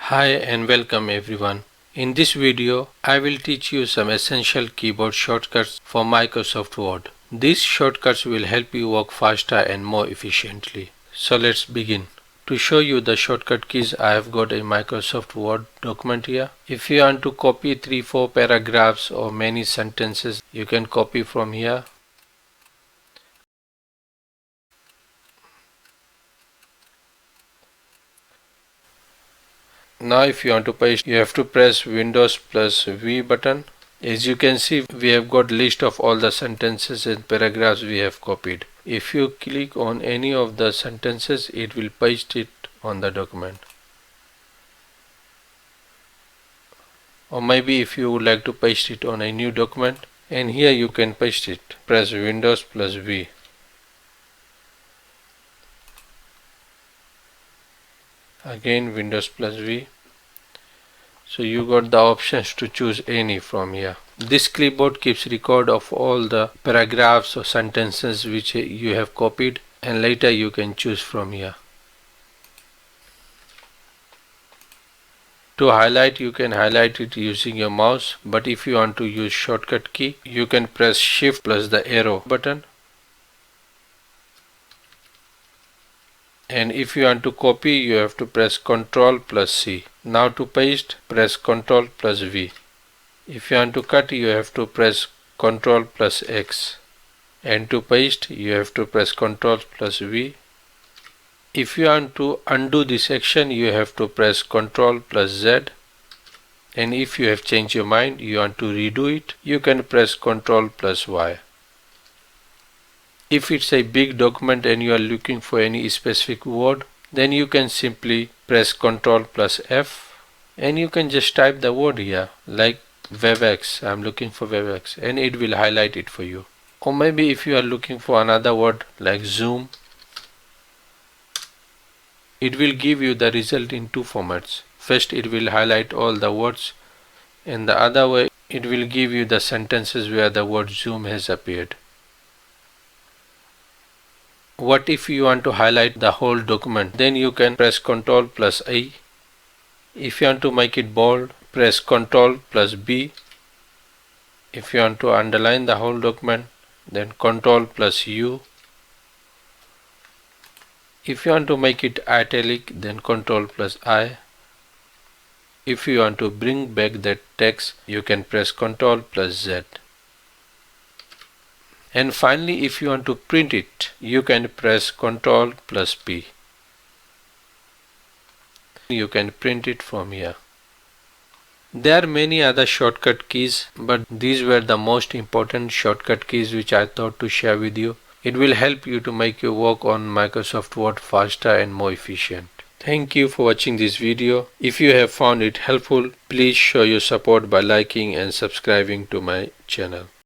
Hi and welcome everyone. In this video, I will teach you some essential keyboard shortcuts for Microsoft Word. These shortcuts will help you work faster and more efficiently. So let's begin. To show you the shortcut keys, I have got a Microsoft Word document here. If you want to copy 3-4 paragraphs or many sentences, you can copy from here. Now if you want to paste, you have to press Windows plus V button. As you can see, we have got list of all the sentences and paragraphs we have copied. If you click on any of the sentences, it will paste it on the document. Or maybe if you would like to paste it on a new document, and here you can paste it. Press Windows plus V. Again Windows plus V. So you got the options to choose any from here. This clipboard keeps record of all the paragraphs or sentences which you have copied, and later you can choose from here. To highlight, you can highlight it using your mouse, but if you want to use shortcut key, you can press Shift plus the arrow button. And if you want to copy, you have to press Ctrl plus C. Now to paste, press Ctrl plus V. If you want to cut, you have to press Ctrl plus X. And to paste, you have to press Ctrl plus V. If you want to undo this action, you have to press Ctrl plus Z. And if you have changed your mind, you want to redo it, you can press Ctrl plus Y. If it's a big document and you are looking for any specific word, then you can simply press Ctrl plus F and you can just type the word here, like WebEx. I'm looking for WebEx, and it will highlight it for you. Or maybe if you are looking for another word like Zoom, it will give you the result in two formats. First, it will highlight all the words, and the other way, it will give you the sentences where the word Zoom has appeared. What if you want to highlight the whole document? Then you can press Ctrl plus A. If you want to make it bold, press Ctrl plus B. If you want to underline the whole document, then Ctrl plus U. If you want to make it italic, then Ctrl plus I. If you want to bring back that text, you can press Ctrl plus Z. And finally, if you want to print it, you can press Ctrl plus P. You can print it from here. There are many other shortcut keys, but these were the most important shortcut keys which I thought to share with you. It will help you to make your work on Microsoft Word faster and more efficient. Thank you for watching this video. If you have found it helpful, please show your support by liking and subscribing to my channel.